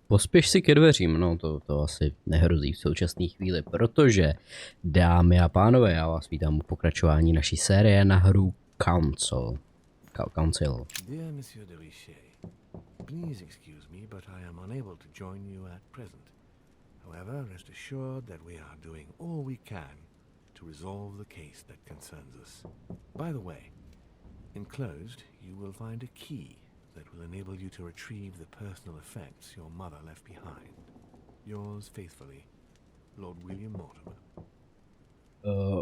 Pospěš si ke dveřím, no to asi nehrozí v současné chvíli, protože, dámy a pánové, já vás vítám u pokračování naší série na hru Council. Dear Monsieur de Richet, please excuse me, but I am unable to join you at present. However, rest assured that we are doing all we can to resolve the case that concerns us. By the way, enclosed you will find a key that will enable you to retrieve the personal effects your mother left behind. Yours faithfully, Lord William Mortimer.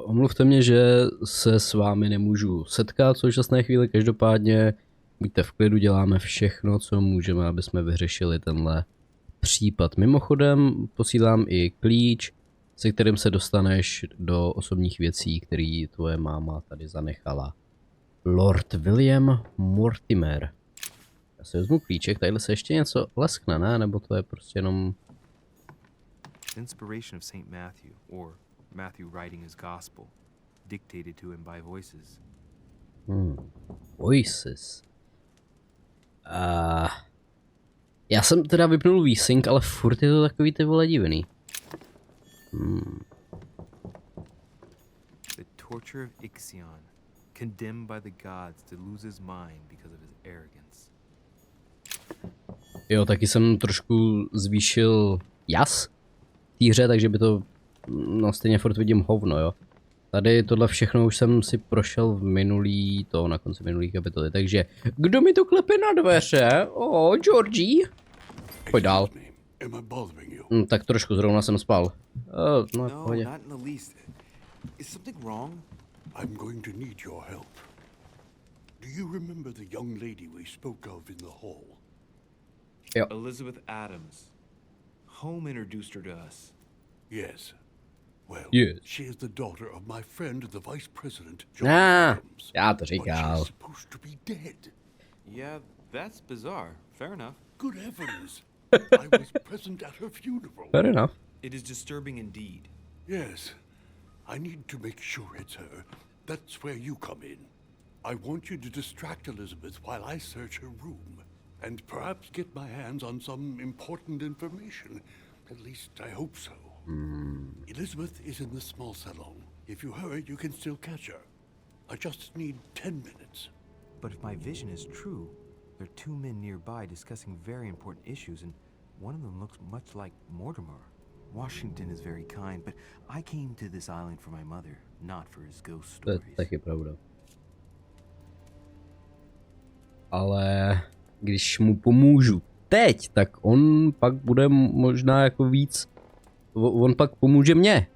Omluvte mě, že se s vámi nemůžu setkat v současné chvíli, každopádně buďte v klidu, děláme všechno, co můžeme, aby jsme vyřešili tenhle případ. Mimochodem posílám i klíč, se kterým se dostaneš do osobních věcí, které tvoje máma tady zanechala. Lord William Mortimer. Já si vezmu klíček, tadyhle se ještě něco leskne, ne? Nebo to je prostě jenom... Inspiration of Saint Matthew, or Matthew writing his gospel, dictated to him by voices. Voices. Já jsem teda vypnul výsync, ale furt je to takový ty vole divný. The torture of Ixion, condemned by the gods to lose his mind because of his arrogance. Jo, taky jsem trošku zvýšil jas týře, takže by to... No stejně furt vidím hovno, jo. Tady tohle všechno už jsem si prošel v na konci minulý kapitoly, takže kdo mi to klepe na dveře? Georgie? Pojď dál. Tak trošku zrovna jsem spal. No, v pohodě. Not in the least. Is something wrong? I'm going to need your help. Do you remember the young lady we spoke of in the hall? Jo. Elizabeth Adams. Home introduced her to us. Yes. Well, Yes. she is the daughter of my friend, the vice president, John Adams. Já to But říkal. she's supposed to be dead. Yeah, that's bizarre. Fair enough. Good heavens. I was present at her funeral. Fair enough. It is disturbing indeed. Yes. I need to make sure it's her. That's where you come in. I want you to distract Elizabeth while I search her room. And perhaps get my hands on some important information. At least I hope so. Elizabeth is in the small salon. If you hurry, you can still catch her. I just need 10 minutes. But if my vision is true, there are two men nearby discussing very important issues, and one of them looks much like Mortimer. Washington is very kind, but I came to this island for my mother, not for his ghost To je stories. taky pravda. Ale když mu pomůžu teď, tak on pak bude možná jako víc... On pak pomůže mně.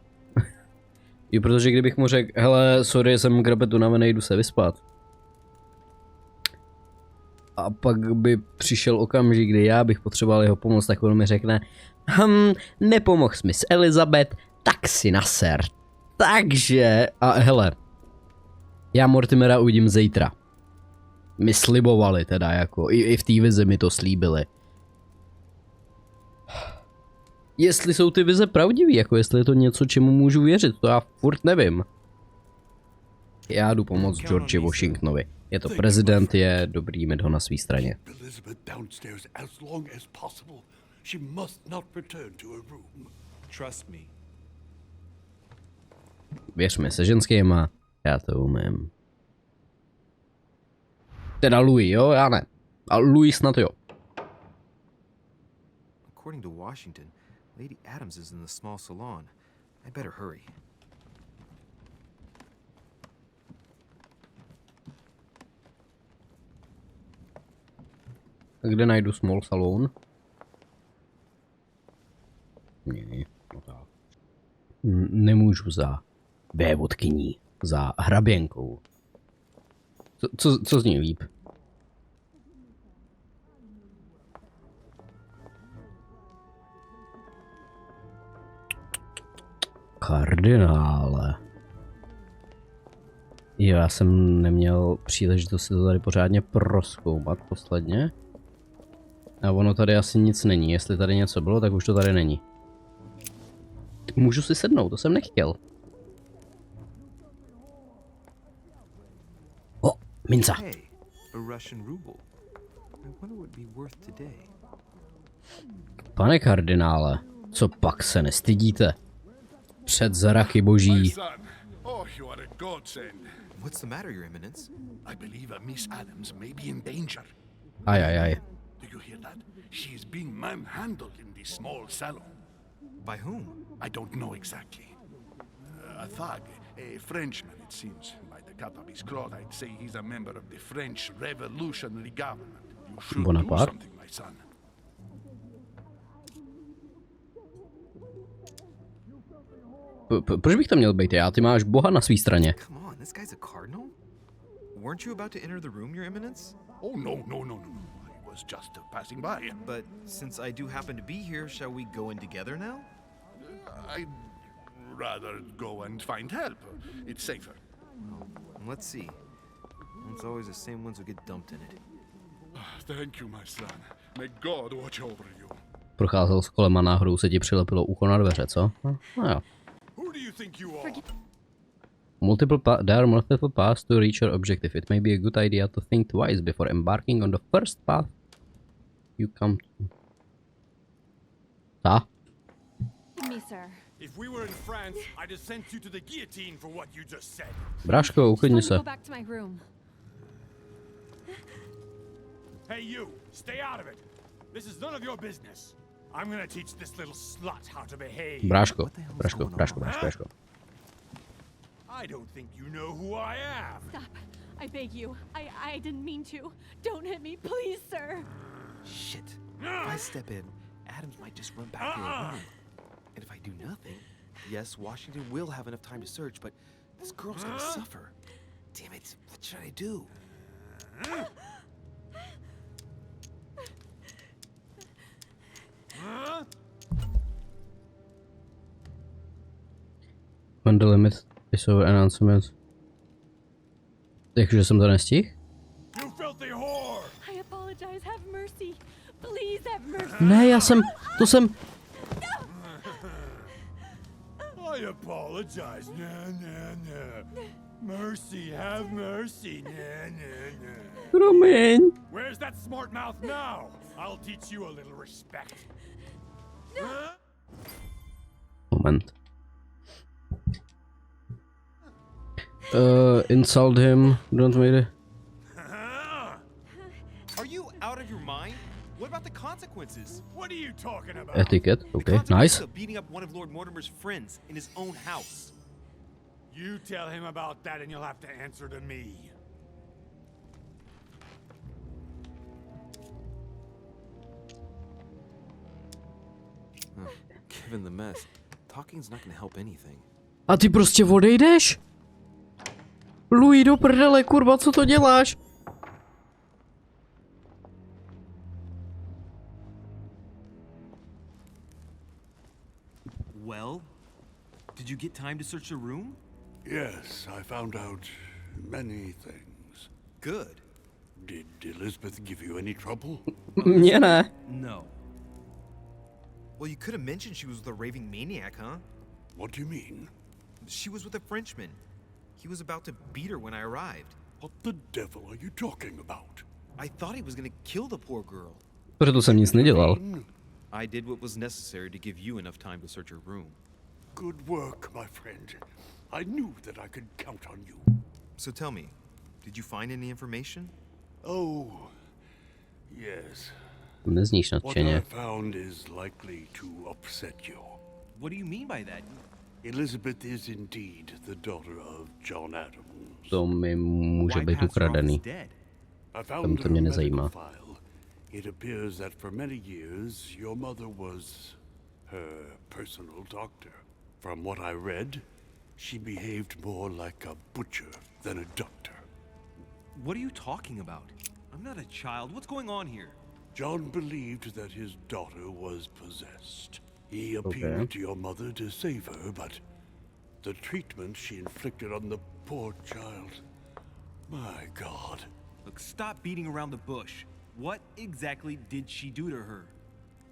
I protože kdybych mu řekl, hele, sorry, jsem grabet unavený, jdu se vyspat. A pak by přišel okamžik, kdy já bych potřeboval jeho pomoc, tak on mi řekne, nepomohl jsi mi s Elizabeth, tak si naser. Takže, a hele, já Mortimera uvidím zítra. Mi slibovali teda, jako, i v té vizi mi to slíbili. Jestli jsou ty vize pravdivý, jako jestli je to něco, čemu můžu věřit, to já furt nevím. Já jdu pomoct George Washingtonovi. Je to prezident, je dobrý mít ho na své straně. Elizabeth downstairs as long as possible. She must not return to her room. Trust me. Věř mi, se ženskýma, já to umím. Teda Louis, jo, já ne. A Louis snad jo. According to Washington, Lady Adams is in the small salon. I better hurry. Kde najdu small salon? Ne, no tak. Nemůžu za vévodkyní, za hraběnkou. Co zní líp? Kardinále. Jo, já jsem neměl příležitost si to tady pořádně prozkoumat posledně. A ono tady asi nic není. Jestli tady něco bylo, tak už to tady není. Můžu si sednout, to jsem nechtěl. O, minca. Hey, a Russian ruble. I wonder what it'd be worth today. Pane kardinále, co pak se nestydíte? Před zraky My boží. son. Oh, you are a godsend. What's the matter, Your Eminence? I believe a Miss Adams may be in danger. Ajajaj. Do you hear that? She is being manhandled in this small salon. By whom? I don't know exactly. A thug, a Frenchman, it seems. By the cut of his cloth, I'd say he's a member of the French Revolutionary Government. You should do Bonaparte? something, my son. Proč bych to měl být já? Ty máš boha na svý straně. Come on, this guy's a cardinal? Weren't you about to enter the room, Your Eminence? Oh, no. I was just passing by. But since I do happen to be here, shall we go in together now? I'd rather go and find help. It's safer. Let's see. It's always the same ones who get dumped in it. Thank you, my son. May God watch over you. Procházel s kolem a náhodou se ti přilepilo ucho na dveře, co? No jo. Who do you think you are? There are multiple paths to reach your objective. It may be a good idea to think twice before embarking on the first path you come to. Ta? Me, sir. If we were in France, I'd have sent you to the guillotine for what you just said. Bráško, uklidni Just se. want to go back to my room. Hey, you, stay out of it. This is none of your business. I'm gonna teach this little slut how to behave. Bráško. I don't think you know who I am. Stop. I beg you. I didn't mean to. Don't hit me, please, sir. Shit. If I step in, Adams might just run back to her room. And if I do nothing, yes, Washington will have enough time to search, but this girl's gonna suffer. Damn it, what should I do? When the limit is over, announcement. Takže jsem to nestihl? You filthy whore! I apologize. Have mercy. Please have mercy. Ne, to jsem... I apologize. Nah. Mercy, have mercy. Nah. Promiň. Where's that smart mouth now? I'll teach you a little respect. Moment. Insult him. Don't make it. Are you out of your mind? What about the consequences? What are you talking about? Etiquette. The Okay, consequences nice. of beating up one of Lord Mortimer's friends in his own house. You tell him about that and you'll have to answer to me. Given the mess, talking's not gonna help anything. A ty prostě odejdeš? Louis, do prdele, kurva, co to děláš? Well, did you get time to search the room? Yes, I found out many things. Good. Did Elizabeth give you any trouble? Mně ne. No. Well, you could have mentioned she was with a raving maniac, huh? What do you mean? She was with a Frenchman. He was about to beat her when I arrived. What the devil are you talking about? I thought he was gonna kill the poor girl. Proto jsem nic nedělal. I did what was necessary to give you enough time to search her room. Good work, my friend. I knew that I could count on you. So tell me, did you find any information? Oh, yes. Nezníš What I nadšeně. found is likely to upset you. What do you mean by that? Elizabeth is indeed the daughter of John Adams. To mi může Why být pass her off as ukradený. dead? I found to her mě medical nezajímá. file. It appears that for many years your mother was her personal doctor. From what I read, she behaved more like a butcher than a doctor. What are you talking about? I'm not a child. What's going on here? John believed that his daughter was possessed. He appealed to your mother to save her, but the treatment she inflicted on the poor child... My God. Look, stop beating around the bush. What exactly did she do to her?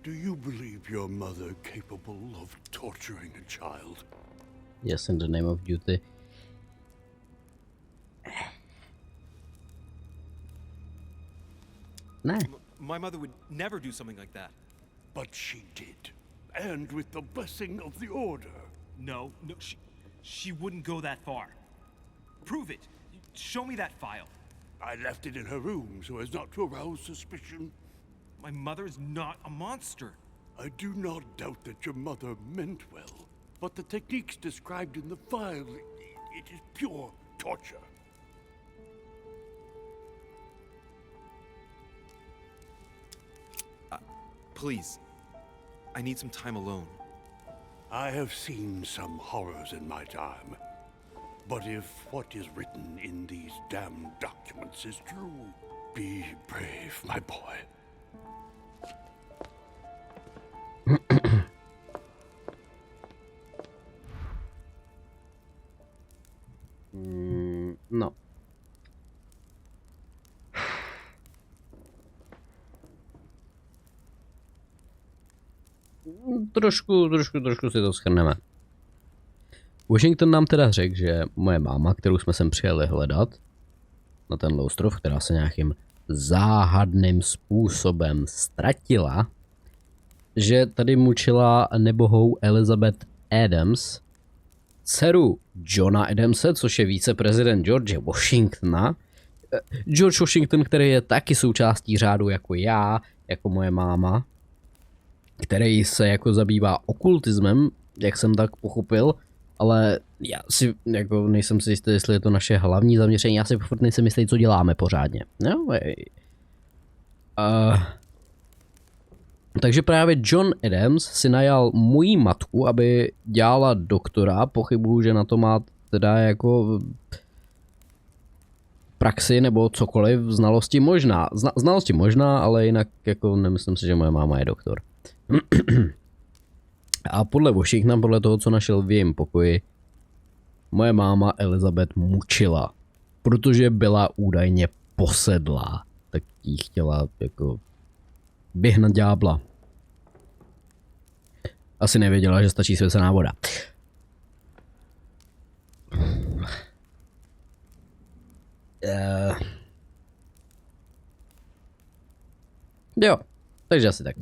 Do you believe your mother capable of torturing a child? Yes, in the name of duty. Ne. My mother would never do something like that. But she did. And with the blessing of the Order. No, she wouldn't go that far. Prove it. Show me that file. I left it in her room so as not to arouse suspicion. My mother is not a monster. I do not doubt that your mother meant well, but the techniques described in the file, it is pure torture. Please. I need some time alone. I have seen some horrors in my time. But if what is written in these damned documents is true, be brave, my boy. No. Trošku si to shrneme. Washington nám teda řekl, že moje máma, kterou jsme sem přijeli hledat na tenhle ostrov, která se nějakým záhadným způsobem ztratila, že tady mučila nebohou Elizabeth Adams, dceru Johna Adamse, což je viceprezident George Washingtona. George Washington, který je taky součástí řádu jako já, jako moje máma, který se jako zabývá okultismem, jak jsem tak pochopil, ale já si jako nejsem si jistý, jestli je to naše hlavní zaměření, já si furt nejsem jistý, co děláme pořádně. No, takže právě John Adams si najal moji matku, aby dělala doktora, pochybuju, že na to má teda jako praxi nebo cokoliv, znalosti možná. Znalosti možná, ale jinak jako nemyslím si, že moje máma je doktor. A podle Washingtona, podle toho, co našel v jejím pokoji, moje máma Elizabeth mučila, protože byla údajně posedlá, tak jí chtěla jako vyhnat ďábla. Asi nevěděla, že stačí svěcená voda. Jo, takže asi tak.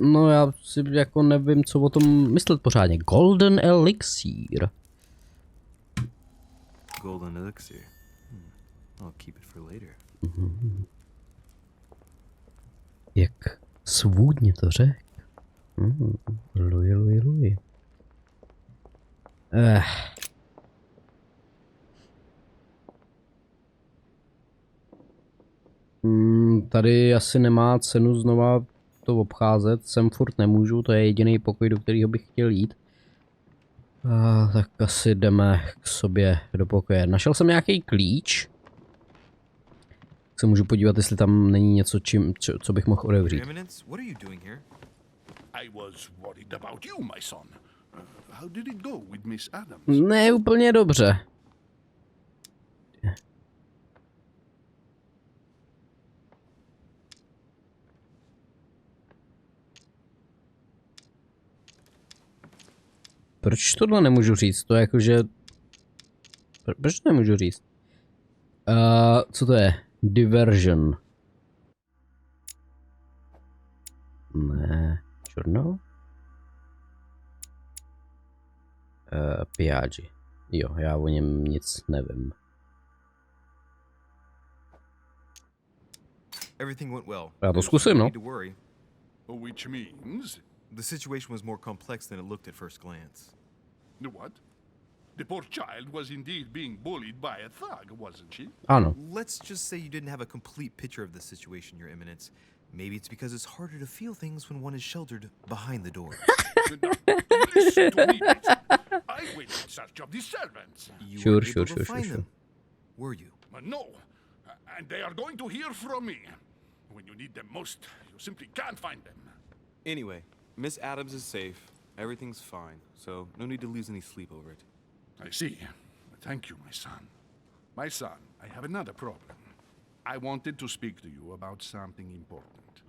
No já si jako nevím, co o tom myslet pořádně. Golden Elixir. Golden elixir. I'll keep it for later. Jak svůdně to řek. Luj. Tady asi nemá cenu znova to obcházet, sem furt nemůžu, to je jediný pokoj, do kterého bych chtěl jít. Tak asi jdeme k sobě do pokoje. Našel jsem nějaký klíč. Se můžu podívat, jestli tam není něco, co bych mohl otevřít. I was worried about you, my son. How did it go with Miss Adams? Ne úplně dobře. Proč tohle nemůžu říct? To je jakože... Proč to nemůžu říct? Co to je? Diversion. Ne. Journal? Piaggi. Jo, já o něm nic nevím. Everything went well. Já to zkusím, no. Which means... The situation was more complex than it looked at first glance. What? The poor child was indeed being bullied by a thug, wasn't she? Ano. Let's just say you didn't have a complete picture of the situation, Your Eminence. Maybe it's because it's harder to feel things when one is sheltered behind the door. Listen to me, Mason. I went in search of the servants. You weren't able to find them, were you? No, and they are going to hear from me. When you need them most, you simply can't find them. Anyway, Miss Adams is safe. Everything's fine, so no need to lose any sleep over it. I see. Thank you, my son. My son, I have another problem. I wanted to speak to you about something important.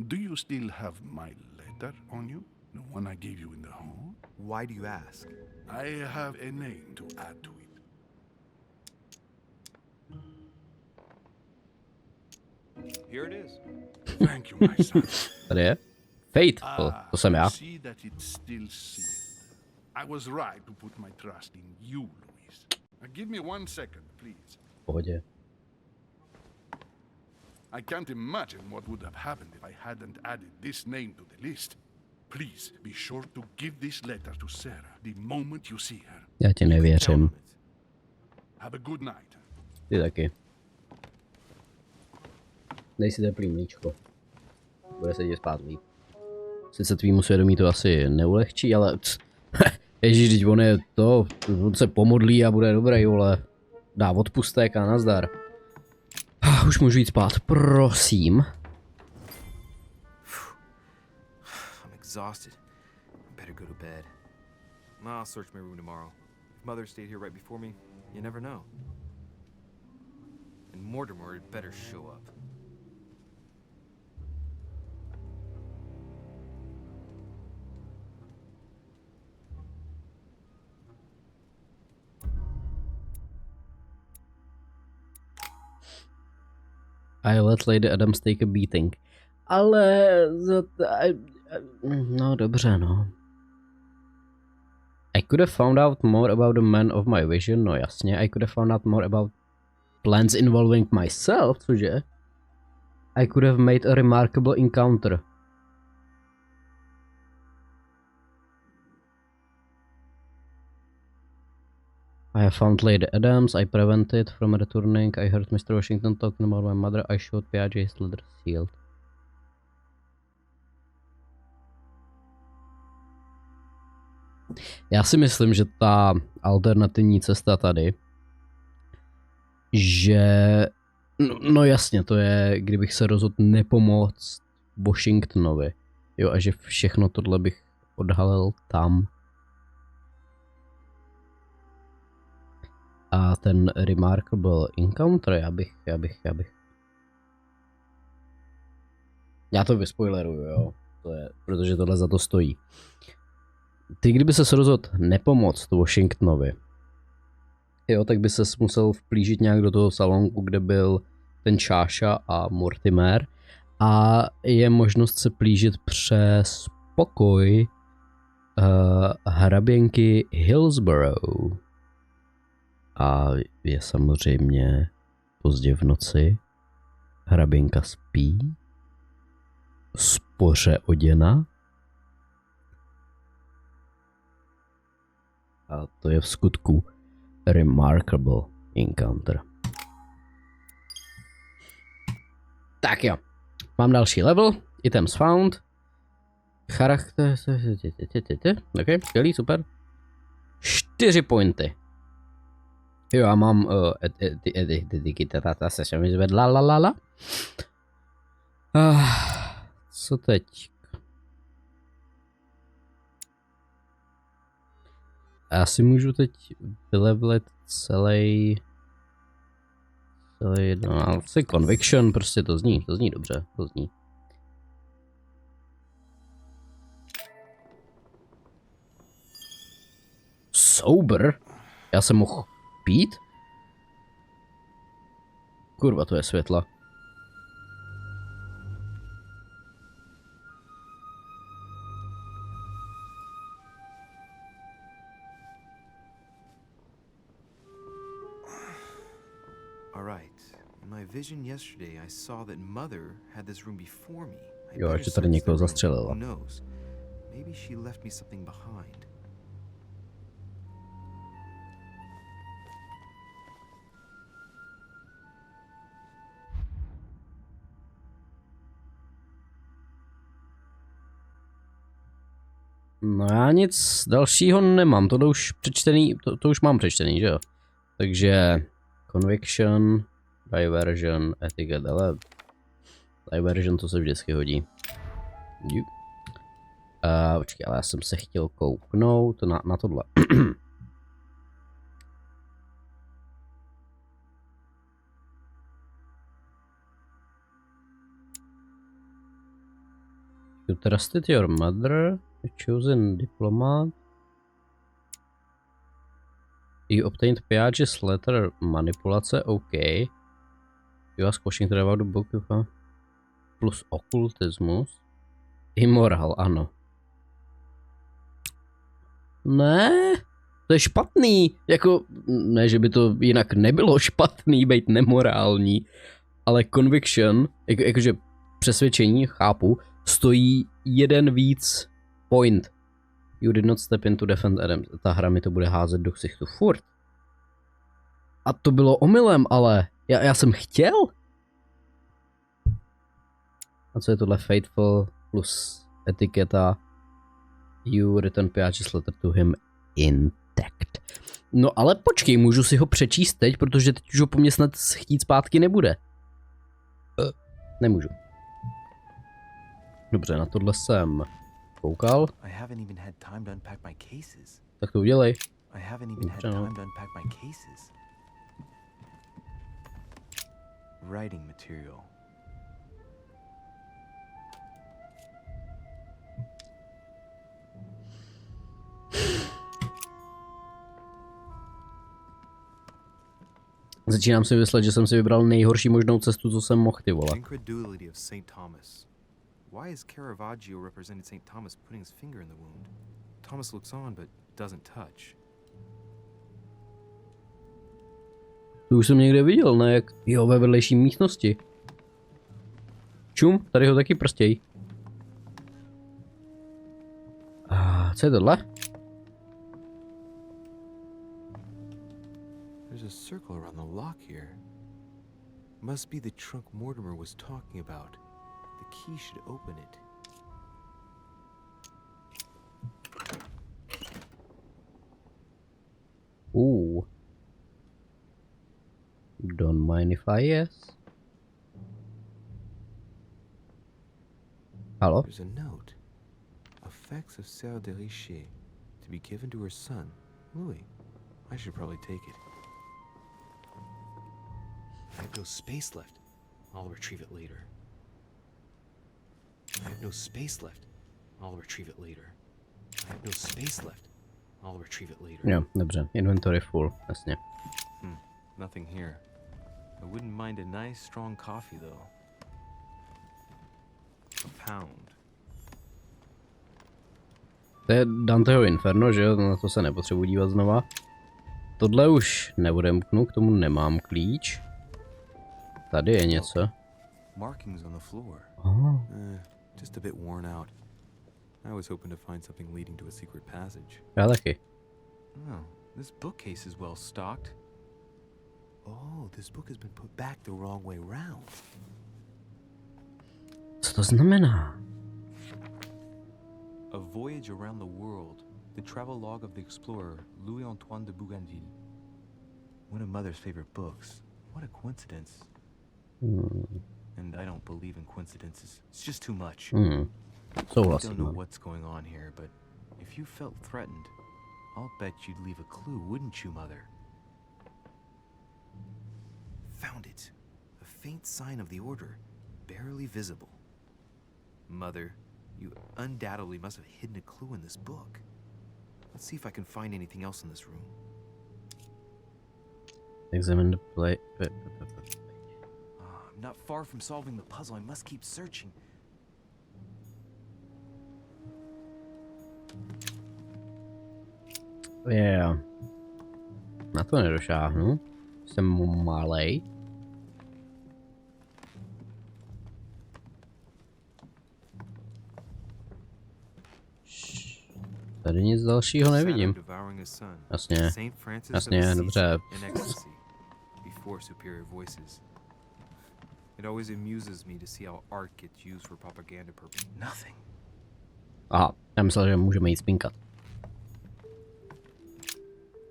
Do you still have my letter on you? The one I gave you in the hall? Why do you ask? I have a name to add to it. Here it is. Thank you, my son. Tady je. Faithful, to jsem já. See that it's still sealed. I was right to put my trust in you, Louis. Now give me 1 second, please. V pohodě. I can't imagine what would have happened if I hadn't added this name to the list. Please be sure to give this letter to Sarah the moment you see her. Já ti nevěřím. Have a good night. Ty taky. Dej si teplý mlíčko. Bude se ti spát líp. Sice tvýmu svědomí to asi neulehčí, ale... Ježíš, teď on je to... On se pomodlí a bude dobrý, vole. Dá odpustek a nazdar. Už můžu jít spát, prosím. I'm exhausted. I better go to bed. I'll search my room tomorrow. If Mother stayed here right before me, you never know. And Mortimer had better show up. I let Lady Adams take a beating. Ale... No dobře, no. I could have found out more about the man of my vision, no jasně. I could have found out more about plans involving myself, cože? I could have made a remarkable encounter. I have found Lady Adams, I prevented from returning, I heard Mr. Washington talking about my mother, I showed Piaget his letter sealed. Já si myslím, že ta alternativní cesta tady, že, no jasně, to je, kdybych se rozhodl nepomoct Washingtonovi, jo, a že všechno tohle bych odhalil tam. A ten remarkable encounter, já to vyspoileruju, jo, to je, protože tohle za to stojí. Ty kdyby se rozhodl nepomoct Washingtonovi, jo, tak by ses musel vplížit nějak do toho salonku, kde byl ten Čáša a Mortimer, a je možnost se plížit přes pokoj hraběnky Hillsborough. A je samozřejmě pozdě v noci, hraběnka spí, spoře oděna, a to je v skutku remarkable encounter. Tak jo, mám další level, items found, charakter, ok, skvělý, super, 4 pointy. Jo, já mám se mi zvedla, la. Co teď? Já si můžu teď vylevlit celý no, asi conviction, prostě to zní dobře, to zní. Sober? Já jsem mohl pít? Kurva, to je světla. Vision yesterday, I saw that Mother had this room before me. Jo, ještě tady někoho zastřelila. Maybe she left me something behind. No já nic dalšího nemám, tohle už přečtený, to už mám přečtený, že jo? Takže conviction, diversion, etiquette, ale diversion to se vždycky hodí. Počkej, ale já jsem se chtěl kouknout na tohle. You trusted your mother, you chosen diplomat. You obtained Piaget's letter, manipulace, OK. You ask Washington about the book, plus okultismus. Immoral, ano. Ne, to je špatný. Jako, ne, že by to jinak nebylo špatný, být nemorální, ale conviction, jakože přesvědčení, chápu, stojí jeden víc point. You did not step into defend Adam. Ta hra mi to bude házet do ksichtu furt. A to bylo omylem, ale já jsem chtěl. A co je tohle? Faithful plus etiketa. You return Piage's letter to him intact. No ale počkej, můžu si ho přečíst teď, protože teď už ho po mně snad chtít zpátky nebude. Nemůžu. Dobře, na tohle jsem koukal. Tak to udělej. Dobře, no. Writing material. Začínám si myslet, že jsem si vybral nejhorší možnou cestu, co jsem mohl, ty vole. Incredulity of St. Thomas. Why is Caravaggio represented St. Thomas putting his finger in the wound? Thomas looks on but doesn't touch. To už jsem někde viděl, ne? Jak jo, ve vedlejší místnosti. Čum, tady ho taky prstěj. A co je tohle? There's a circle around the lock here. Must be the trunk Mortimer was talking about. The key should open it. Ooh. Don't mind if I yes. Hello? There's a note. Effects of Sœur de Richer to be given to her son, Louis. I should probably take it. I have no space left. I'll retrieve it later. I have no space left. I'll retrieve it later. I have no space left. I'll retrieve it later. Jo, dobře. Inventory full, jasně. Nothing here. I wouldn't mind a nice strong coffee though. A pound. To je Danteho Inferno, že jo? Na to se nepotřebuji dívat znova. Tohle už neodemknu, k tomu nemám klíč. Tady je něco. Markings on the floor. Oh. Just a bit worn out. I was hoping to find something leading to a secret passage. Já taky. Oh, this bookcase is well stocked. Oh, this book has been put back the wrong way round. Co to znamená? A voyage around the world. The travel log of the explorer Louis-Antoine de Bougainville. One of Mother's favorite books. What a coincidence. And I don't believe in coincidences. It's just too much. I don't know what's going on here, but if you felt threatened, I'll bet you'd leave a clue, wouldn't you, Mother? Found it. A faint sign of the order, barely visible. Mother, you undoubtedly must have hidden a clue in this book. Let's see if I can find anything else in this room. Examine the plate. I'm not far from solving the puzzle. I must keep searching. Yeah. Na to nedošáhnu. Jsem malej. Tady nic dalšího nevidím. Jasně. Jasně, dobře. Aha, já myslel, že můžeme jít spinkat.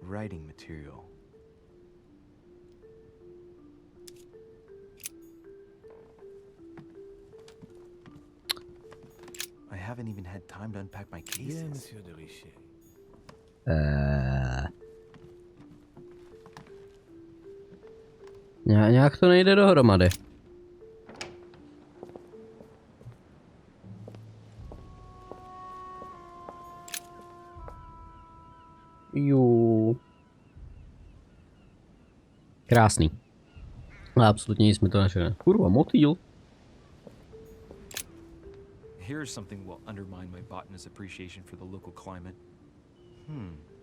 Writing material. I haven't even had time to unpack my cases. Bien, Monsieur de Richer. Nějak to nejde dohromady. Jo. Krásný. Ale absolutně jsme to našli. Kurva, motýl. Here's something will undermine my botanist's appreciation for the local climate.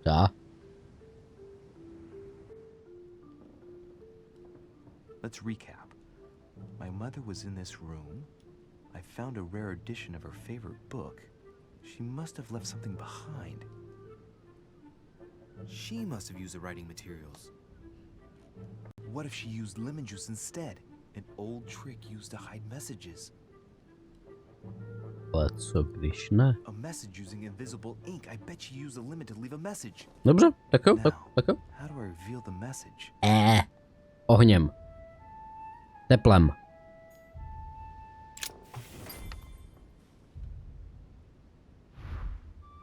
Já. Let's recap. My mother was in this room. I found a rare edition of her favorite book. She must have left something behind. She must have used the writing materials. What if she used lemon juice instead? An old trick used to hide messages. Ale co když ne? A message using invisible ink. I bet she used a lemon to leave a message. Dobře, tak jo, Now, tak jo. how do I reveal the message? Ohněm. Teplem.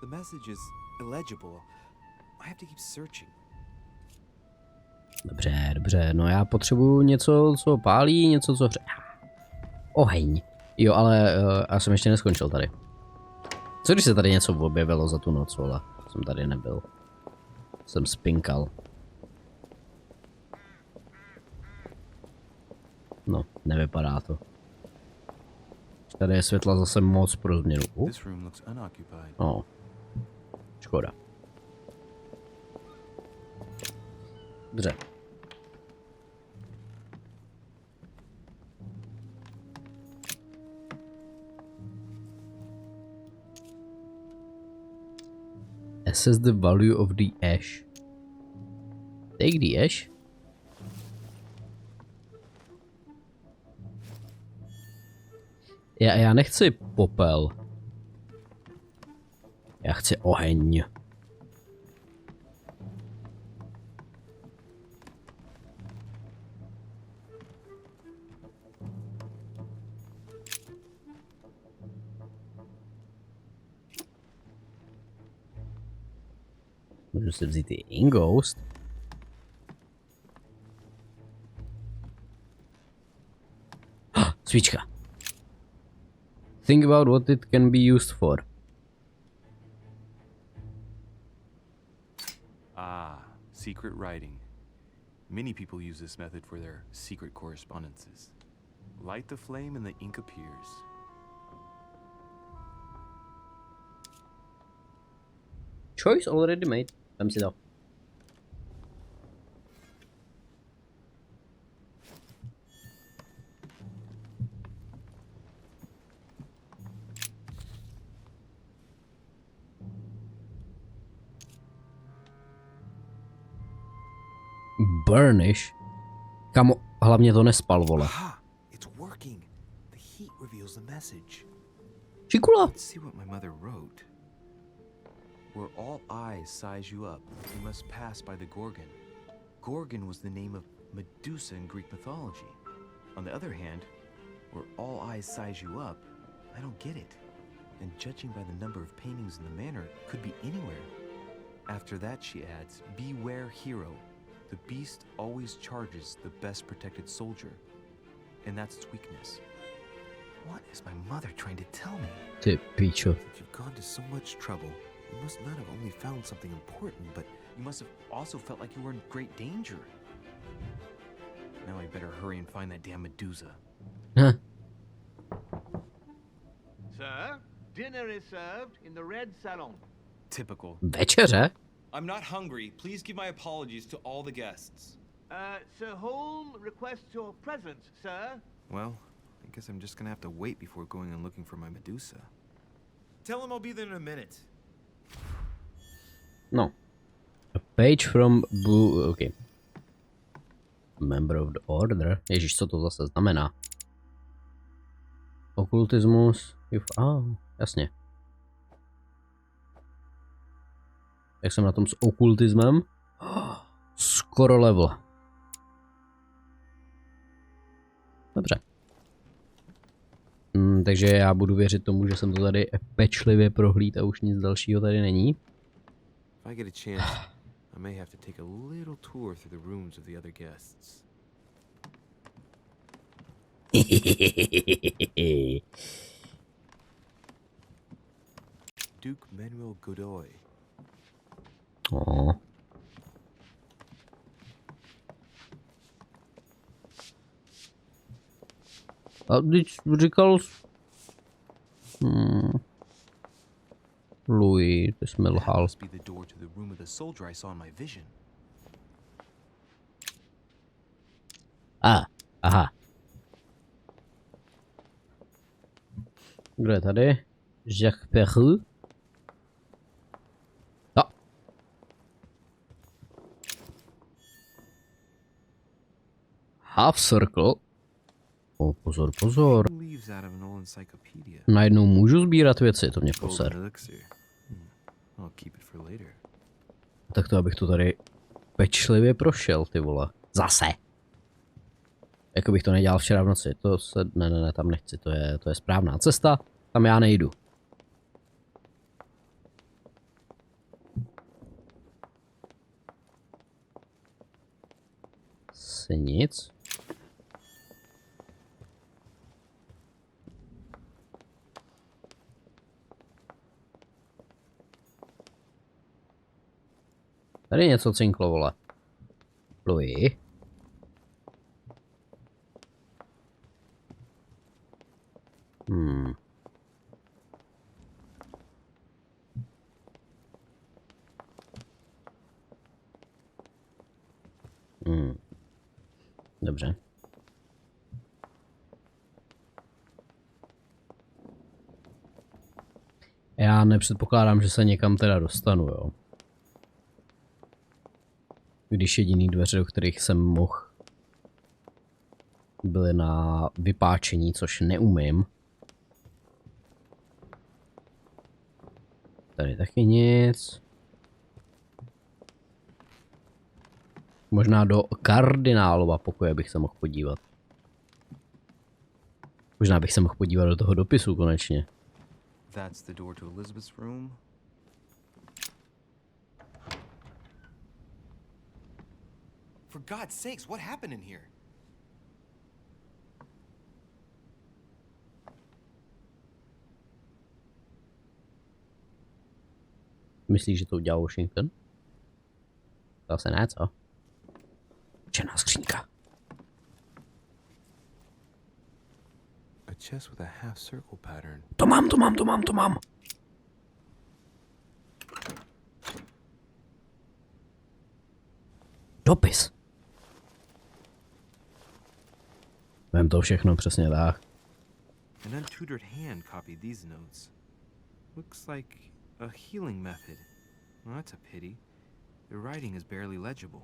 The message is illegible. I have to keep searching. Dobře, dobře, no já potřebuju něco, co pálí, něco, co hře... Oheň. Jo, ale já jsem ještě neskončil tady. Co když se tady něco objevilo za tu noc, ale jsem tady nebyl. Jsem spinkal. No, nevypadá to. Tady je světla zase moc pro změnu. No. Škoda. Dobře. Assess the value of the ash. Take the ash. Já nechci popel. Já chci oheň. Můžu si vzít i ingoust. Svíčka. Think about what it can be used for. Secret writing. Many people use this method for their secret correspondences. Light the flame and the ink appears. Choice already made. Vem si to. Burnish. Kamo, hlavně to nespal, vole. It's working. The heat reveals the message. Čikula. Let's see what my mother wrote. Where all eyes size you up, you must pass by the Gorgon. Gorgon was the name of Medusa in Greek mythology. On the other hand, where all eyes size you up, I don't get it. And judging by the number of paintings in the manor, could be anywhere. After that, she adds, beware hero. The beast always charges the best protected soldier, and that's its weakness. What is my mother trying to tell me? Ty pičo. That you've gone to so much trouble, you must not have only found something important, but you must have also felt like you were in great danger. Now I better hurry and find that damn Medusa. Huh. Sir, dinner is served in the red salon. Typical. Večeře? I'm not hungry. Please give my apologies to all the guests. Sir Holm requests your presence, sir. Well, I guess I'm just gonna have to wait before going and looking for my Medusa. Tell him I'll be there in a minute. No. A page from Blue... Okay. Member of the Order. Ježíš, co to zase znamená? Okultismus... jasně. Jak jsem na tom s okultismem? Skoro level. Dobře. Takže já budu věřit tomu, že jsem to tady pečlivě prohlíd a už nic dalšího tady není. If I get a chance, I may have to take a little tour through the rooms of the other guests. Duke Manuel Godoy. Oh. A teď říkal... Louis, ty jsi mi That lhal. must be the door to the room of the soldier I saw in my vision. Aha. Kdo je tady? Jacques Perru. No. Half circle. O, pozor, pozor. Leaves out of an old encyclopedia. Najednou můžu sbírat věci, to mě poser. Golden elixir. I'll keep it for later. Tak to abych to tady pečlivě prošel, ty vole. Zase. Jako bych to nedělal včera v noci. To se... Ne, tam nechci. To je správná cesta. Tam já nejdu. Se nic. Tady něco cinklo, vole. Louis. Dobře. Já nepředpokládám, že se někam teda dostanu, jo. Když jediný dveře, do kterých jsem mohl, byly na vypáčení, což neumím. Tady taky nic. Možná do kardinálova pokoje bych se mohl podívat. Možná bych se mohl podívat do toho dopisu konečně. That's the door to Elizabeth's room. For God's sakes, what happened in here? Myslíš, že to udělal Washington? To se ne, co? Černá skřínka. A chest with a half circle pattern. To mám. Dopis. Vem to všechno přesně tak. An untutored hand copied these notes. Looks like a healing method. Well, that's a pity. The writing is barely legible.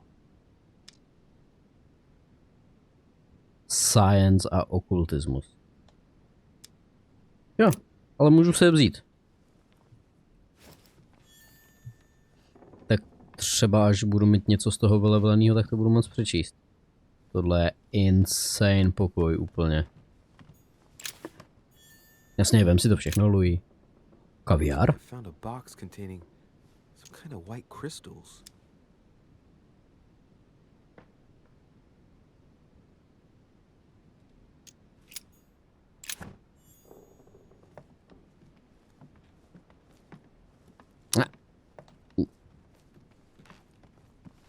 Science a okultismus. Jo, ale můžu se je vzít. Tak třeba až budu mít něco z toho vyleveleného, tak to budu moct přečíst. Tohle je insane pokoj úplně. Jasně, vem si to všechno, Louis. Kaviár? I found a box containing some kind of white crystals.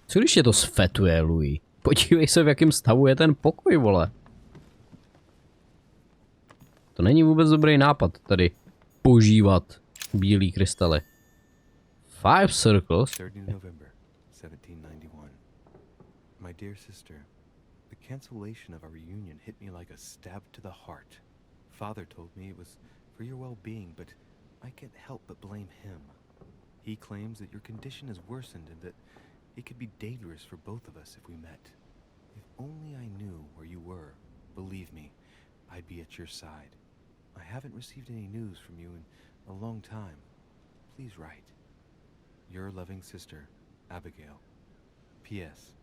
Co když je to sfetuje, Louis? Podívej se, v jakém stavu je ten pokoj, vole. To není vůbec dobrý nápad tady používat bílý krystaly. 5 circles. 3rd November, 1791. My dear sister, the cancellation of our reunion hit me like a stab to the heart. Father told me it was for your well-being, but I can't help but blame him. He claims that your condition has worsened and that it could be dangerous for both of us if we met. If only I knew where you were, believe me, I'd be at your side. I haven't received any news from you in a long time. Please write. Your loving sister, Abigail. P.S.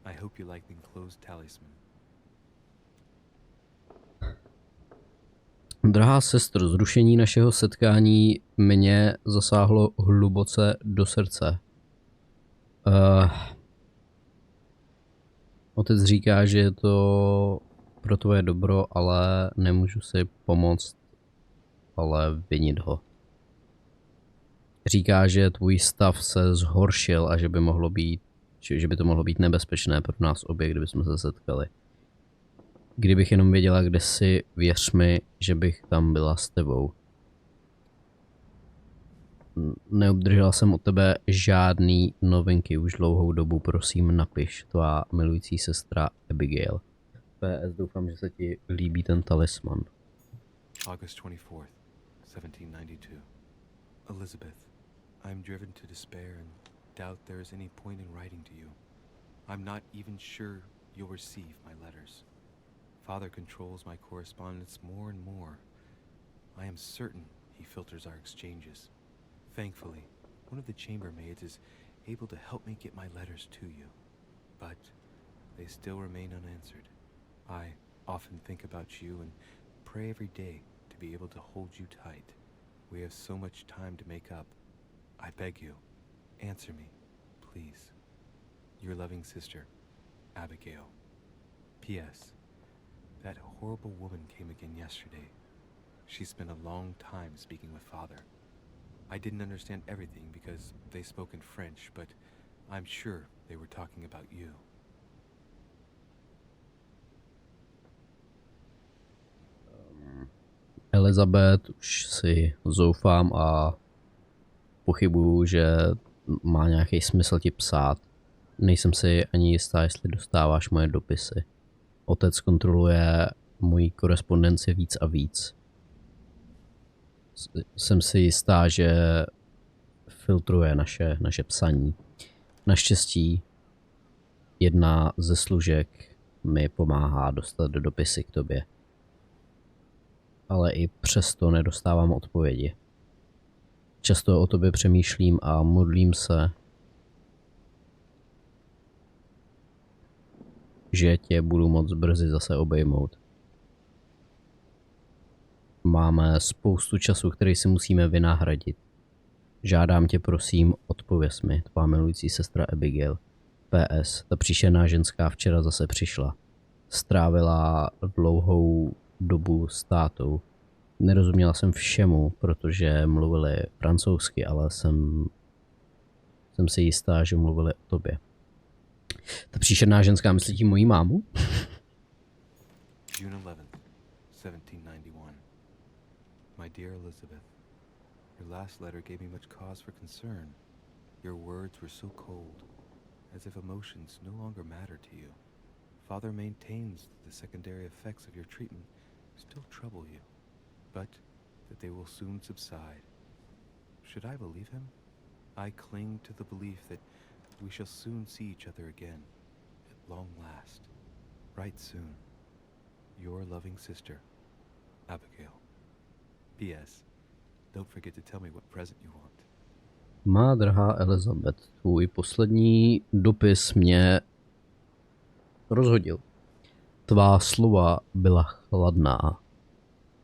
I hope you like the enclosed talisman. Drahá sestro, zrušení našeho setkání mě zasáhlo hluboce do srdce. Otec říká, že je to pro tvoje dobro, ale nemůžu si pomoct, ale vinit ho. Říká, že tvůj stav se zhoršil a že by to mohlo být nebezpečné pro nás obě, kdybychom se setkali. Kdybych jenom věděla, kde jsi, věř mi, že bych tam byla s tebou. Neobdržela jsem od tebe žádný novinky už dlouhou dobu, prosím napiš, tvá milující sestra Abigail. PS, doufám, že se ti líbí ten talisman. August 24th, 1792. Elizabeth, I am driven to despair and doubt there is any point in writing to you. I'm not even sure you'll receive my letters. Father controls my correspondence more and more. I am certain he filters our exchanges. Thankfully, one of the chambermaids is able to help me get my letters to you, but they still remain unanswered. I often think about you and pray every day to be able to hold you tight. We have so much time to make up. I beg you, answer me, please. Your loving sister, Abigail. P.S. That horrible woman came again yesterday. She spent a long time speaking with Father. I didn't understand everything because they spoke in French, but I'm sure they were talking about you. Elizabeth, už si zoufám a pochybuju, že má nějaký smysl ti psát. Nejsem si ani jistá, jestli dostáváš moje dopisy. Otec kontroluje moji korespondenci víc a víc. Jsem si jistá, že filtruje naše psaní. Naštěstí jedna ze služek mi pomáhá dostat dopisy k tobě. Ale i přesto nedostávám odpovědi. Často o tobě přemýšlím a modlím se, že tě budu moc brzy zase obejmout. Máme spoustu času, který si musíme vynahradit. Žádám tě, prosím, odpověz mi, tvá milující sestra Abigail. PS, ta příšerná ženská včera zase přišla. Strávila dlouhou dobu s tátou. Nerozuměla jsem všemu, protože mluvili francouzsky, ale jsem si jistá, že mluvili o tobě. Ta příšerná ženská, myslí tím mojí mámu? June 11th, 1791. My dear Elizabeth, your last letter gave me much cause for concern. Your words were so cold, as if emotions no longer matter to you. Father maintains that the secondary effects of your treatment still trouble you, but that they will soon subside. Should I believe him? I cling to the belief that we shall soon see each other again, at long last. Right soon. Your loving sister, Abigail. P.S. Don't forget to tell me what present you want. Má drahá Elizabeth, tvůj poslední dopis mě rozhodil. Tvá slova byla chladná,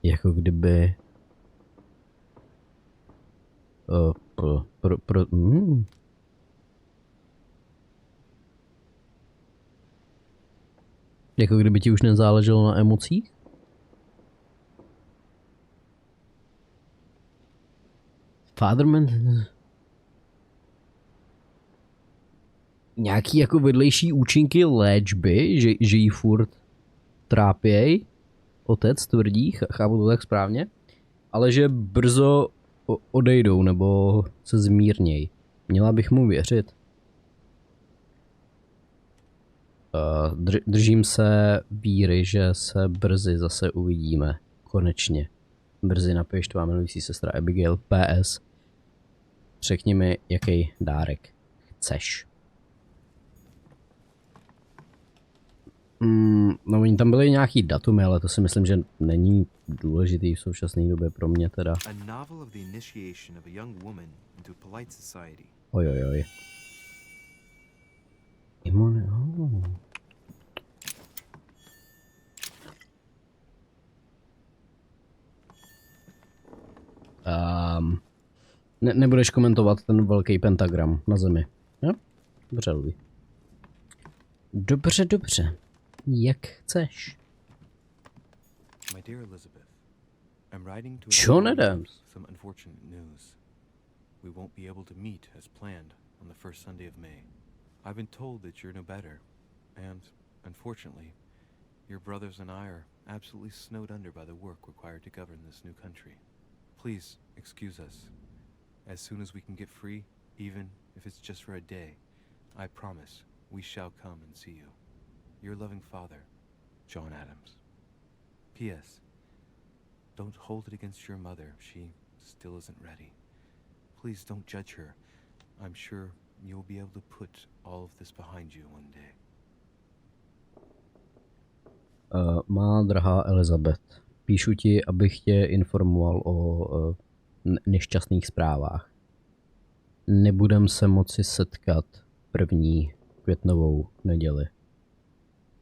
jako kdyby jako kdyby ti už nezáleželo na emocích? Fatherman? Nějaký jako vedlejší účinky léčby, že jí furt trápěj? Otec tvrdí, chápu to tak správně, ale že brzo odejdou nebo se zmírněj. Měla bych mu věřit. Držím se víry, že se brzy zase uvidíme. Konečně. Brzy napiš, tvá milující sestra Abigail. PS. Řekni mi, jaký dárek chceš. No, oni tam byly nějaký datumy, ale to si myslím, že není důležitý v současné době pro mě teda. Ojojoj. Nebudeš komentovat ten velký pentagram na zemi, jo? Dobře, Louis. Dobře. Jak chceš. My dear Elizabeth, I'm writing to John Adams. Some unfortunate news. We won't be able to meet as planned on the first Sunday of May. I've been told that you're no better, and unfortunately, your brothers and I are absolutely snowed under by the work required to govern this new country. Please excuse us. As soon as we can get free, even if it's just for a day, I promise we shall come and see you. Your loving father, John Adams. P.S. Don't hold it against your mother. She still isn't ready. Please don't judge her. I'm sure you'll be able to put all of this behind you one day. Má drahá Elizabeth, píšu ti, abych tě informoval o nešťastných zprávách. Nebudem se moci setkat první květnovou neděli.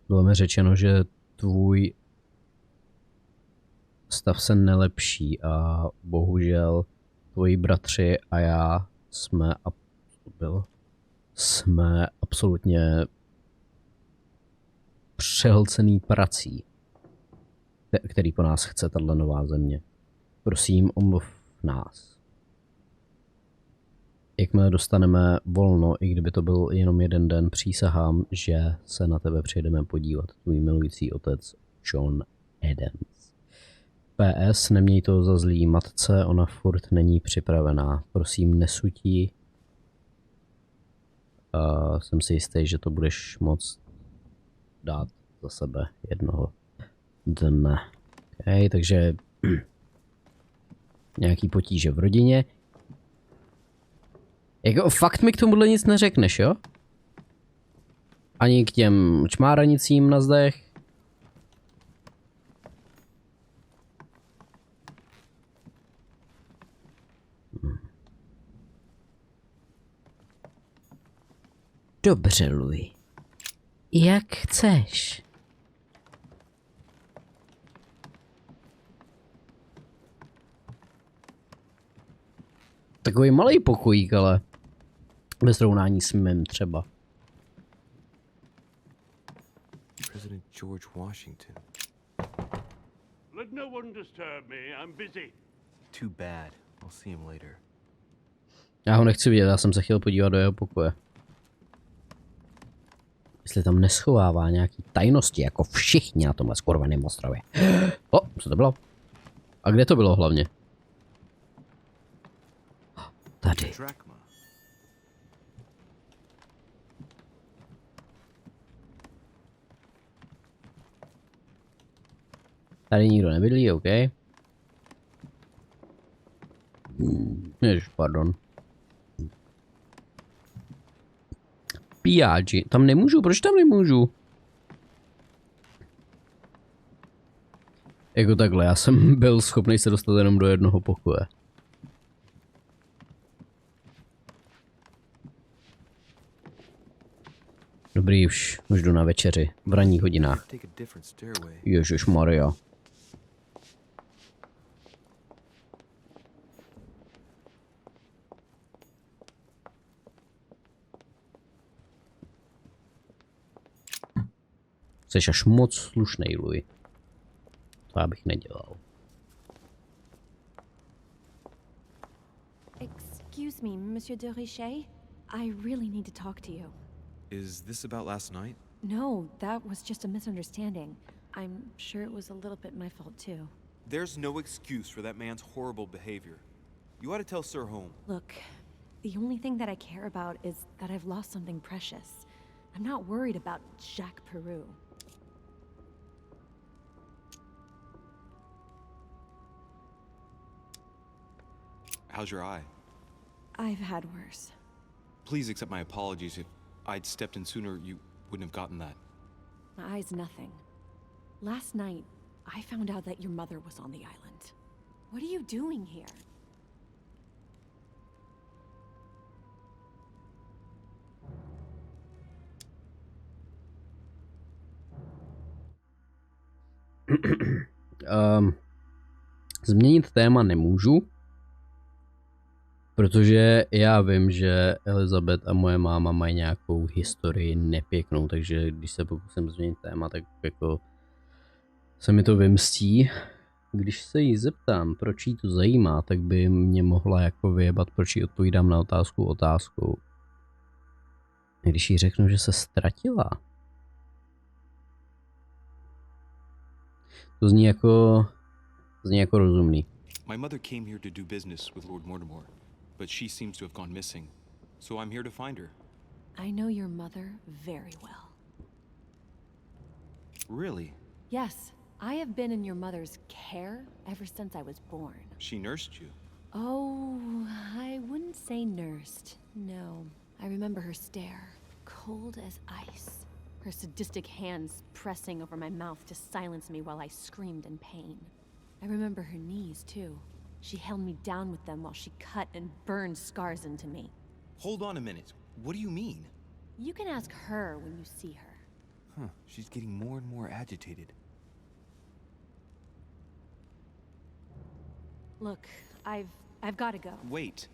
Bylo mi řečeno, že tvůj stav se nelepší a bohužel tvoji bratři a já jsme absolutně přehlcený prací, který po nás chce tato nová země. Prosím, omluv nás. Jakmile dostaneme volno, i kdyby to byl jenom jeden den, přísahám, že se na tebe přijedeme podívat. Tvůj milující otec John Adams. PS, neměj to za zlý matce, ona furt není připravená. Prosím, nesutí. Jsem si jistý, že to budeš moct dát za sebe jednoho dne. Okay, takže nějaký potíže v rodině. Jako fakt mi k tomuhle nic neřekneš, jo? Ani k těm čmáranicím na zdech. Dobře, Louis. Jak chceš. Takový malý pokojík, ale ve srovnání s mým třeba. President George Washington. Let no one disturb me. I'm busy. Too bad. I'll see him later. Já ho nechci vidět, já jsem se chtěl podívat do jeho pokoje. Jestli tam neschovává nějaký tajnosti, jako všichni na tomhle skurveném ostrově. O, co to bylo? A kde to bylo hlavně? Tady. Tady nikdo nebydlí, OK. Ježiš, pardon. Piáči, tam nemůžu, proč tam nemůžu? Jako takhle, já jsem byl schopný se dostat jenom do jednoho pokoje. Dobrý, už jdu na večeři, v ranních hodinách. Ježiš Maria. Jseš až moc slušnej, Louis. To já bych nedělal. Excuse me, Monsieur de Richet? I really need to talk to you. Is this about last night? No, that was just a misunderstanding. I'm sure it was a little bit my fault too. There's no excuse for that man's horrible behavior. You ought to tell Sir Home. Look, the only thing that I care about is that I've lost something precious. I'm not worried about Jacques Peru. How's your eye? I've had worse. Please accept my apologies. If I'd stepped in sooner, you wouldn't have gotten that. My eye's nothing. Last night, I found out that your mother was on the island. What are you doing here? Změnit téma nemůžu, protože já vím, že Elizabeth a moje máma mají nějakou historii nepěknou, takže když se pokusím změnit téma, tak jako se mi to vymstí. Když se jí zeptám, proč jí to zajímá, tak by mě mohla jako vyjebat, proč jí odpovídám na otázku otázkou. Když jí řeknu, že se ztratila, to zní jako rozumný. My mother came here to do business with Lord Mortimer. but she seems to have gone missing. So I'm here to find her. I know your mother very well. Really? Yes, I have been in your mother's care ever since I was born. She nursed you. Oh, I wouldn't say nursed. No. I remember her stare, cold as ice. Her sadistic hands pressing over my mouth to silence me while I screamed in pain. I remember her knees, too. She held me down with them while she cut and burned scars into me. Hold on a minute. What do you mean? You can ask her when you see her. Huh, she's getting more and more agitated. Look, I've got to go. Wait.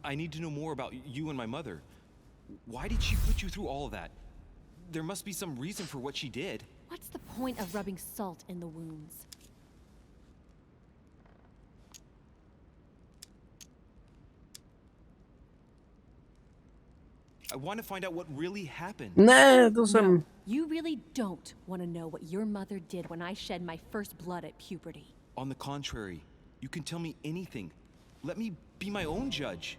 I need to know more about you and my mother. Why did she put you through all of that? There must be some reason for what she did. What's the point of rubbing salt in the wounds? I want to find out what really happened. Ne, to jsem... No, you really don't want to know what your mother did when I shed my first blood at puberty. On the contrary, you can tell me anything. Let me be my own judge.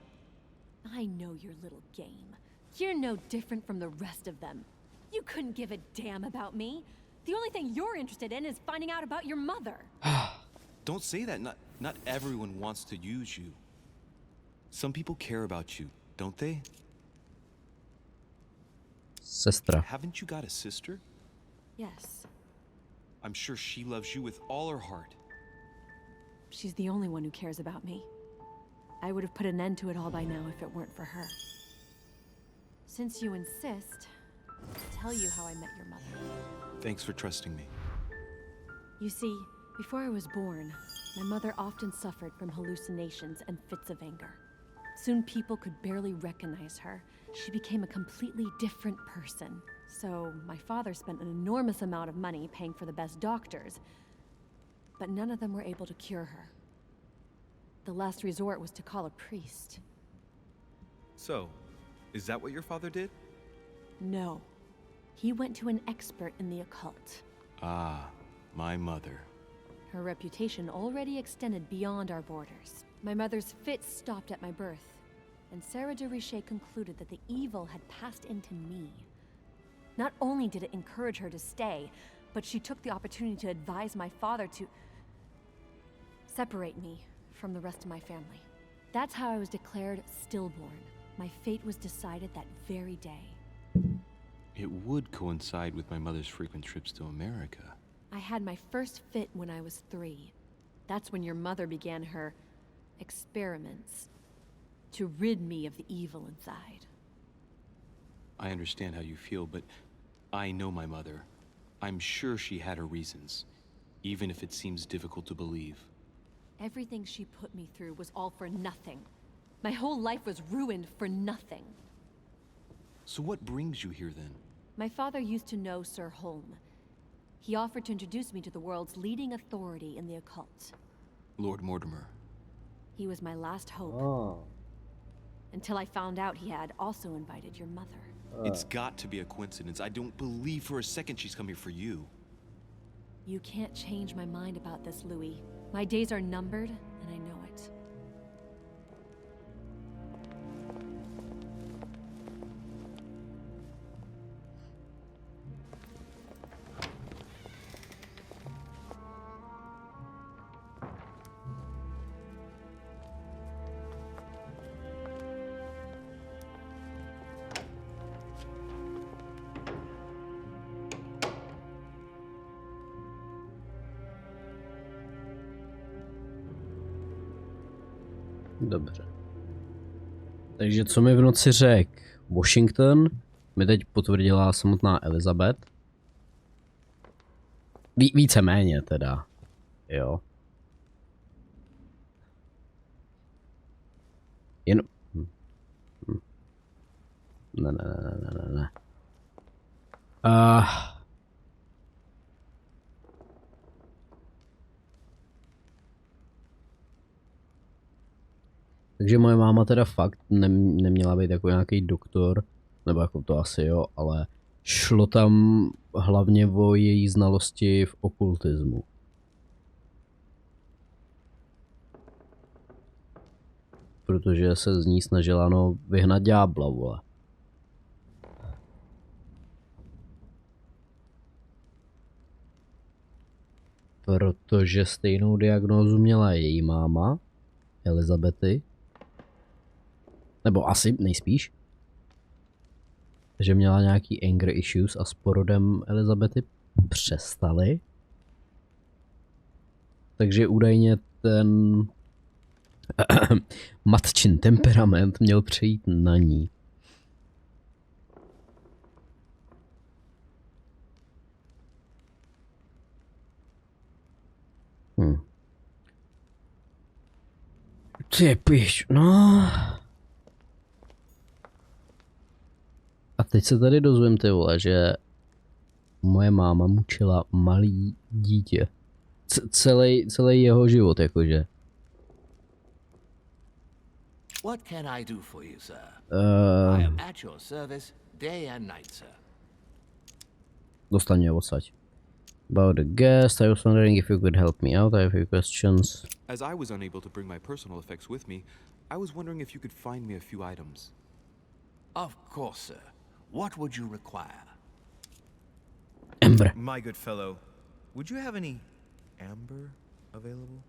I know your little game. You're no different from the rest of them. You couldn't give a damn about me. The only thing you're interested in is finding out about your mother. Don't say that. Not everyone wants to use you. Some people care about you, don't they? Sestra. Haven't you got a sister? Yes. I'm sure she loves you with all her heart. She's the only one who cares about me. I would have put an end to it all by now if it weren't for her. Since you insist, I'll tell you how I met your mother. Thanks for trusting me. You see, before I was born, my mother often suffered from hallucinations and fits of anger. Soon people could barely recognize her. She became a completely different person. So my father spent an enormous amount of money paying for the best doctors, but none of them were able to cure her. The last resort was to call a priest. So, is that what your father did? No. He went to an expert in the occult. Ah, my mother. Her reputation already extended beyond our borders. My mother's fits stopped at my birth, and Sarah de Richet concluded that the evil had passed into me. Not only did it encourage her to stay, but she took the opportunity to advise my father to separate me from the rest of my family. That's how I was declared stillborn. My fate was decided that very day. It would coincide with my mother's frequent trips to America. I had my first fit when I was 3. That's when your mother began her experiments to rid me of the evil inside. I understand how you feel, but I know my mother. I'm sure she had her reasons, even if it seems difficult to believe. Everything she put me through was all for nothing. My whole life was ruined for nothing. So what brings you here then? My father used to know Sir Holm. He offered to introduce me to the world's leading authority in the occult. Lord Mortimer. He was my last hope. Oh. Until I found out he had also invited your mother. It's got to be a coincidence. I don't believe for a second she's come here for you. You can't change my mind about this, Louis. My days are numbered, and I know it. Dobře. Takže co mi v noci řekl Washington, mi teď potvrdila samotná Elizabeth. Víceméně teda, jo. Jen... Ne. Takže moje máma teda fakt neměla být jako nějaký doktor, nebo jako to asi jo, ale šlo tam hlavně o její znalosti v okultismu. protože se z ní snažila vyhnat ďábla, vole. Protože stejnou diagnózu měla její máma, Elizabety. Nebo asi nejspíš. Že měla nějaký anger issues a s porodem Elizabety přestali. Takže údajně ten matčin temperament měl přejít na ní. Ty píš, no. A teď se tady dozvím, ty vole, že moje máma mučila malý dítě. Celý jeho život, jakože. What can I do for you, sir? I am at your service day and night, sir. Dostaň mě odsaď. About the guest, I was wondering if you could help me out. I have a few questions. As I was unable to bring my personal effects with me, I was wondering if you could find me a few items. Of course, sir. What would you require? Amber. My good fellow, would you have any amber available?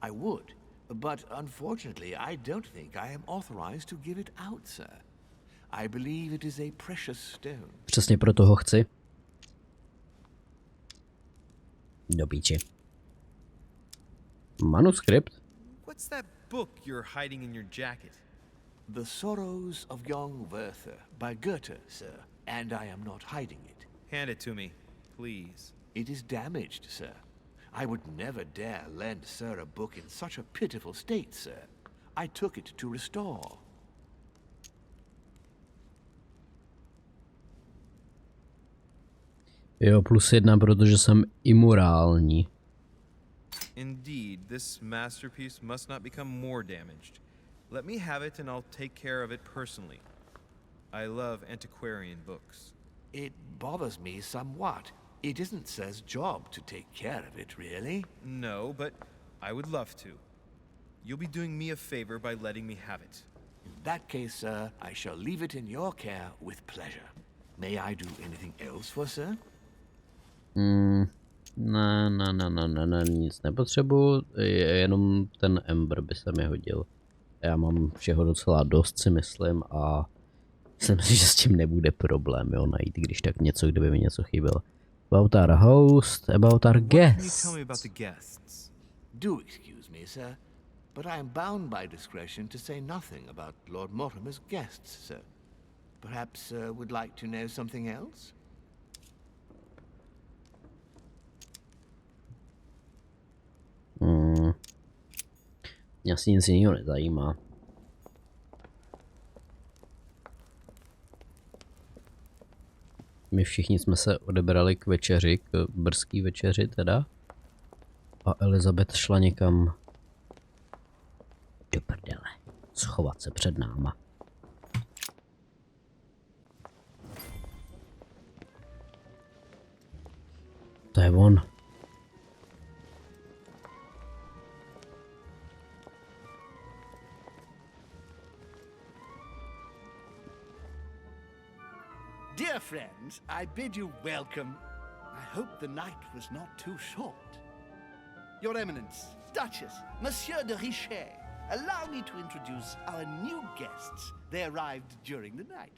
I would, but unfortunately, I don't think I am authorized to give it out, sir. I believe it is a precious stone. Přesně proto ho chci. Do píči. Manuskript? What's that book you're hiding in your jacket? The Sorrows of Young Werther by Goethe, sir, and I am not hiding it. Hand it to me, please. It is damaged, sir. I would never dare lend sir a book in such a pitiful state, sir. I took it to restore. Jo, +1, protože jsem imorální. Indeed, this masterpiece must not become more damaged. Let me have it and I'll take care of it personally. I love antiquarian books. It bothers me somewhat. It isn't sir's job to take care of it, really. No, but I would love to. You'll be doing me a favor by letting me have it. In that case, sir, I shall leave it in your care with pleasure. May I do anything else for sir? Ne, nic nepotřebuji, jenom ten Ember by se mi hodil. Já mám všeho docela dost, si myslím, a myslím si, že s tím nebude problém, jo, najít, když tak něco, kdyby mi něco chybělo. About our host, about our guests. Tell me about the guests. Do excuse me, sir, but I am bound by discretion to say nothing about Lord Mortimer's guests, sir. Perhaps sir would like to know something else? Mě asi nic jiného nezajímá. My všichni jsme se odebrali k večeři, k brzký večeři teda. A Elizabeth šla někam do prdele. Schovat se před náma. To je on. Dear friends, I bid you welcome. I hope the night was not too short. Your Eminence, Duchess, Monsieur de Richet, allow me to introduce our new guests. They arrived during the night.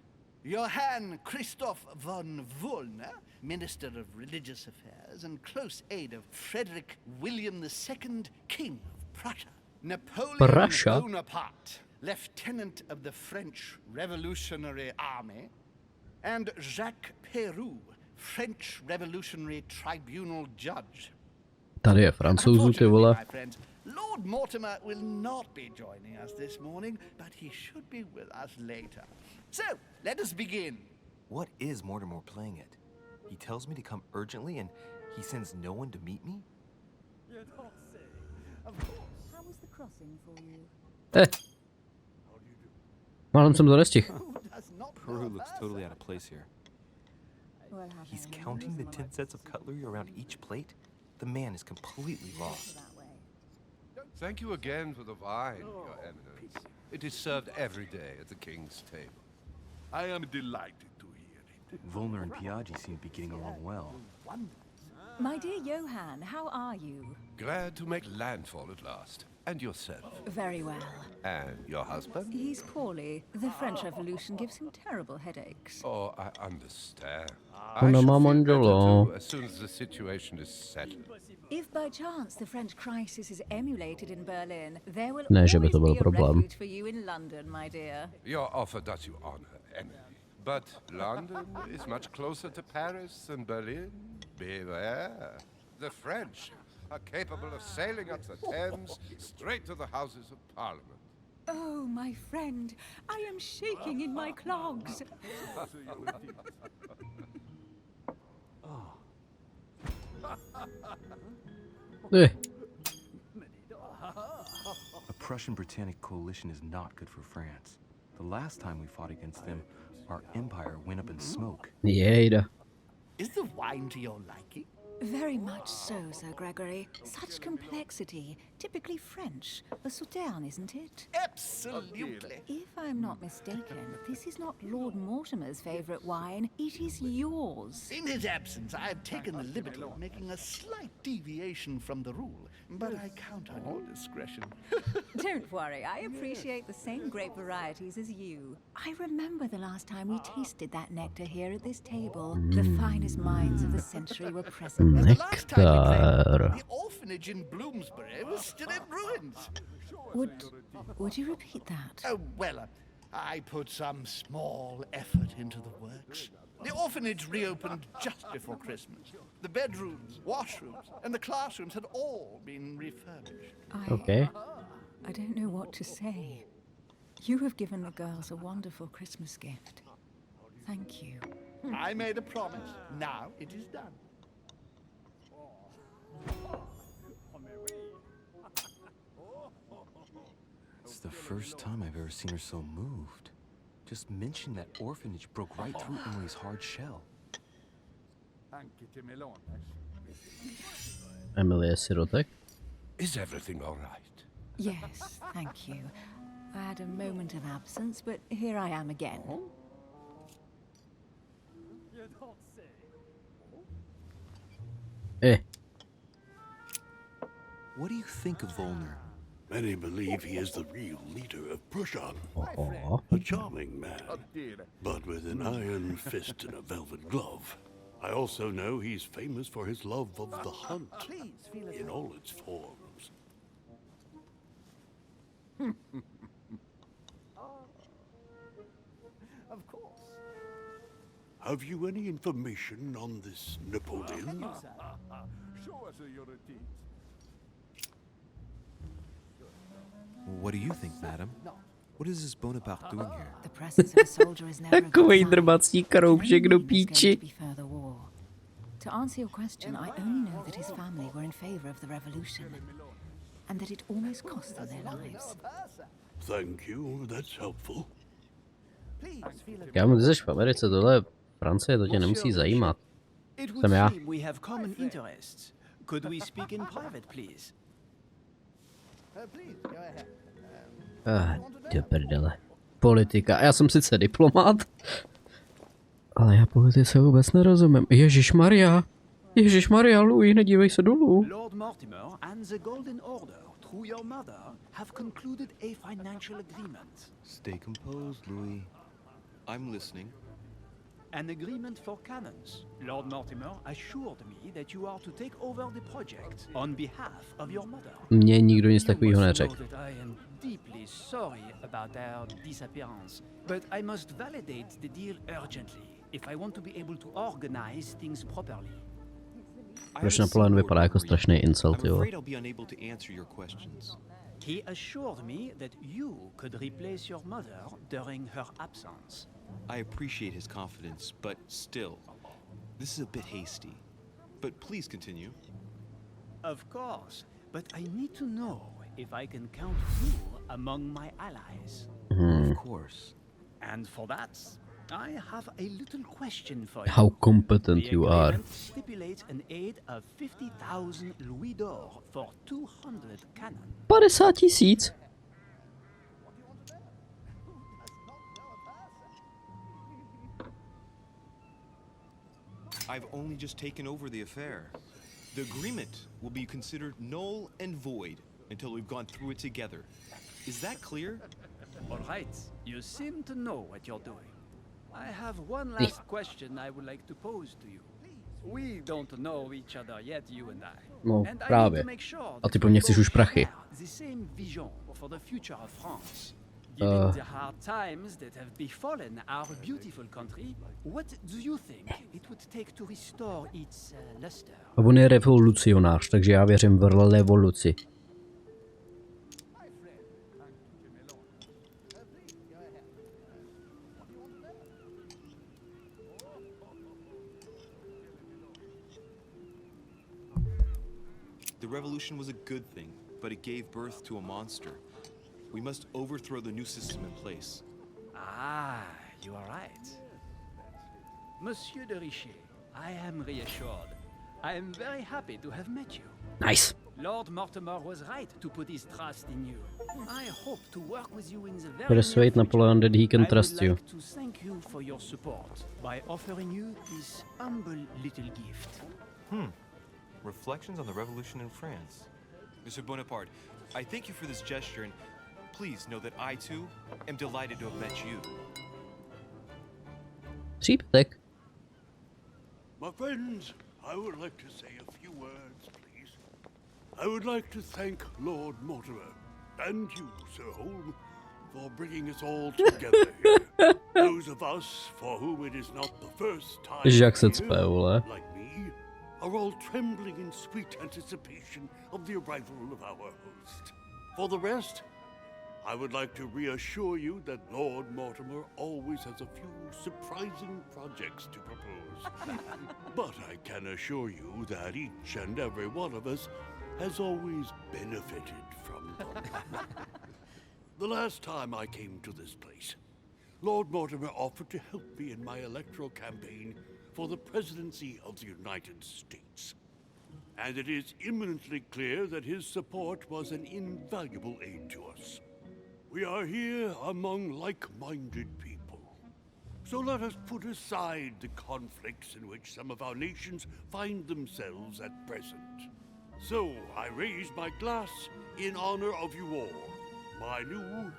Johann Christoph von Wollner, Minister of Religious Affairs and close aide of Frederick William II, King of Prussia. Napoleon Bonaparte, Lieutenant of the French Revolutionary Army. And Jacques Peroux, French Revolutionary Tribunal Judge. Tady je Francouzů, ty vole. Lord Mortimer will not be joining us this morning, but he should be with us later. So, let us begin. What is Mortimer playing at? He tells me to come urgently and he sends no one to meet me? Of course. How was the crossing for you? Málem jsem to nestihl. Peru looks totally out of place here. He's counting the 10 sets of cutlery around each plate? The man is completely lost. Thank you again for the wine, Your Eminence. It is served every day at the king's table. I am delighted to hear it. Volner and Piaggi seem to be getting along well. My dear Johann, how are you? Glad to make landfall at last. And yourself? Very well. And your husband? He's poorly. The French Revolution gives him terrible headaches. Oh, I understand. Ona I shall má feel better manžela. too as soon as the situation is settled. If by chance the French crisis is emulated in Berlin, there will Ne, že by always to byl be a problém. refuge for you in London, my dear. Your offer does you honor, Emily. But London is much closer to Paris than Berlin. Beware. The French are capable of sailing up the Thames straight to the Houses of Parliament. Oh, my friend, I am shaking in my clogs. A Prussian-Britannic coalition is not good for France. The last time we fought against them, our empire went up in smoke. Jejda. Is the wine to your liking? Very much so, Sir Gregory. Such complexity. Typically French. A Sauterne, isn't it? Absolutely. If I'm not mistaken, this is not Lord Mortimer's favourite wine. It is yours. In his absence, I have taken the liberty of making a slight deviation from the rule, but I count on your discretion. Don't worry, I appreciate the same grape varieties as you. I remember the last time we tasted that nectar here at this table. The finest minds of the century were present. The last time we Nektar. played, the orphanage in Bloomsbury was still in ruins. Would you repeat that? Oh, well, I put some small effort into the works. The orphanage reopened just before Christmas. The bedrooms, washrooms, and the classrooms had all been refurbished. Okay. I don't know what to say. You have given the girls a wonderful Christmas gift. Thank you. I made a promise. Now it is done. It's the first time I've ever seen her so moved. Just mention that orphanage broke right through Emily's hard shell. Emily je sirotek? Is everything all right? Yes, thank you. I had a moment of absence, but here I am again. What do you think of Volner? Many believe he is the real leader of Prussia. Oho. A charming man, but with an iron fist and a velvet glove. I also know he's famous for his love of the hunt in all its forms. Of course. Have you any information on this Napoleon? Show us your teeth. What do you think, madam? What is this Bonaparte doing here? The presence of a soldier is never a good Takovej sign. drbací kroupšek do There's going píči. to be further war. To answer your question, I only know that his family were in favor of the revolution, and that it almost cost them their lives. Thank you, that's helpful. Kámo, ty jsi v Americe, tohle je Francie, to tě nemusí zajímat. It would Jsem já. seem we have common interests. Could we speak in private, please? Please, go ahead. Do prdele. Politika. Já jsem sice diplomát, ale já politice vůbec nerozumím. Ježišmarja. Ježišmarja, Louis, nedívej se dolů. Lord Mortimer and the Golden Order, through your mother, have concluded a financial agreement. Stay composed, Louis. I'm listening. An agreement for cannons. Lord Mortimer assured me that you are to take over the project on behalf of your mother. Mně nikdo nic You takového must neřekl. know that I am deeply sorry about their disappearance, but I must validate the deal urgently if I want to be able to organize things properly. Proč Napoleon vypadá jako strašný insult, I'm jo? afraid I'll be unable to answer your questions. He assured me that you could replace your mother during her absence. I appreciate his confidence, but still, this is a bit hasty. But please continue. Of course, but I need to know if I can count you among my allies. Of course. And for that, I have a little question for How you. competent The you are. agreement stipulates an aid of 50,000 louis d'or for 200 cannon. 50 000. I've only just taken over the affair. The agreement will be considered null and void until we've gone through it together. Is that clear? All right, you seem to know what you're doing. I have one last question I would like to pose to you. We don't know each other yet, you and I. No, And I need právě. to make sure A ty that po we mně chceš both už prachy. share the same vision for the future of France. Given the hard times that have befallen our beautiful country, what do you think it would take to restore its luster? A on je revolucionář, takže já věřím v revoluci. The revolution was a good thing, but it gave birth to a monster. We must overthrow the new system in place. Ah, you are right. Monsieur de Richet, I am reassured. I am very happy to have met you. Nice. Lord Mortimer was right to put his trust in you. I hope to work with you in the very Persuade Napoleon that he can trust you. I would like to thank you for your support by offering you this humble little gift. Reflections on the Revolution in France. Monsieur Bonaparte, I thank you for this gesture, and please know that I, too, am delighted to have met you. Přípitek. My friends, I would like to say a few words, please. I would like to thank Lord Mortimer and you, Sir Holm, for bringing us all together here. Those of us for whom it is not the first time Jak se here, cpe, vole. like me, are all trembling in sweet anticipation of the arrival of our host. For the rest, I would like to reassure you that Lord Mortimer always has a few surprising projects to propose. But I can assure you that each and every one of us has always benefited from them. The last time I came to this place, Lord Mortimer offered to help me in my electoral campaign for the presidency of the United States. And it is imminently clear that his support was an invaluable aid to us. We are here among like-minded people. So let us put aside the conflicts in which some of our nations find themselves at present. So I raise my glass in honor of you all, my new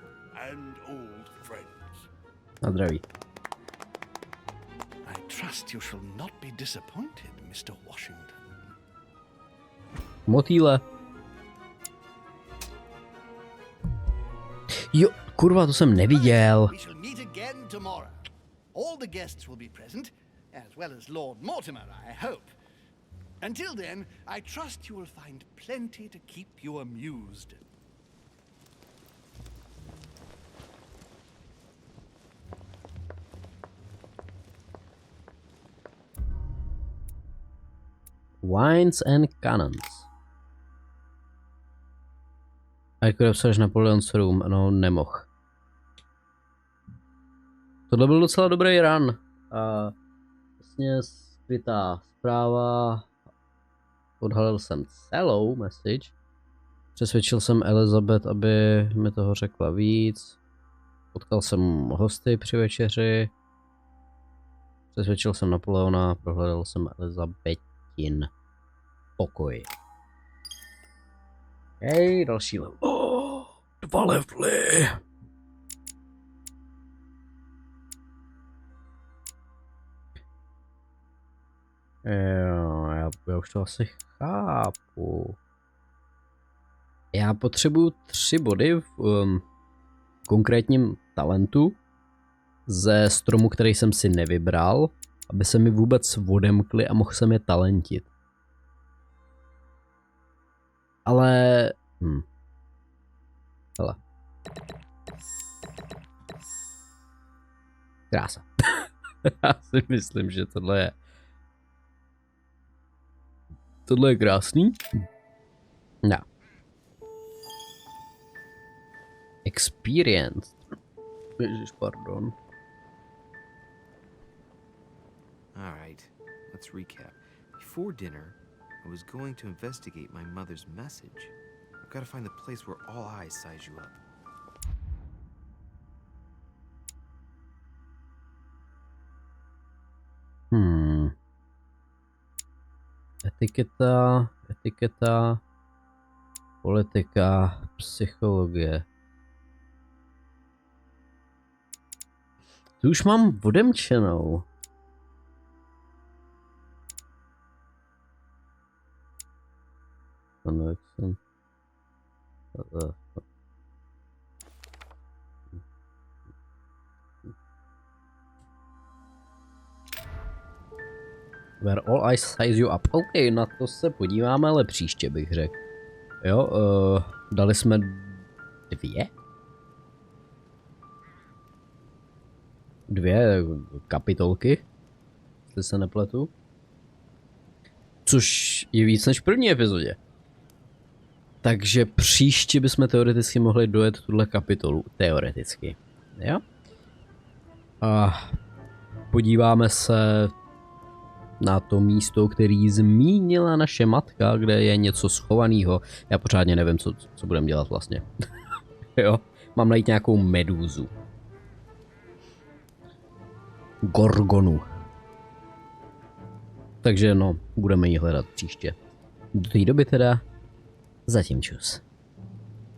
and old friends. Na zdraví. I trust you shall not be disappointed, Mr. Washington. Motýle. Jo, kurva, to jsem neviděl. We shall meet again tomorrow. All the guests will be present, as well as Lord Mortimer, I hope. Until then, I trust you will find plenty to keep you amused. Wines and Cannons. A jako napsáš Napoleon's Room, no nemoh. Tohle byl docela dobrý run. A vlastně skrytá zpráva. Odhalil jsem celou message. Přesvědčil jsem Elizabeth, aby mi toho řekla víc. Potkal jsem hosty při večeři. Přesvědčil jsem Napoleona, prohledal jsem Elizabetin pokoj. Hej, další level. Oh, 2 levely. Jo, já už to asi chápu. Já potřebuju 3 body v konkrétním talentu ze stromu, který jsem si nevybral, aby se mi vůbec odemkly a mohl jsem je talentit. Ale... Hele. Krása. Já si myslím, že tohle je... Tohle je krásný. No. Experience. Ježiš, pardon. Alright, let's recap. Before dinner, I was going to investigate my mother's message. I've got to find the place where all eyes size you up. Etiketa, politika, psychologie. Tu už mám odemčenou. Ano, jak jsem... Where all eyes size you up. OK, na to se podíváme, ale příště bych řekl. Jo, dali jsme 2? 2 kapitolky, jestli se nepletu. Což je víc než v první epizodě. Takže příště bychom teoreticky mohli dojet tuhle kapitolu. Teoreticky. Jo? A podíváme se na to místo, který zmínila naše matka, kde je něco schovaného. Já pořádně nevím, co budeme dělat vlastně. Jo? Mám najít nějakou medúzu. Gorgonu. Takže no, budeme ji hledat příště. Do té doby teda zatím čus.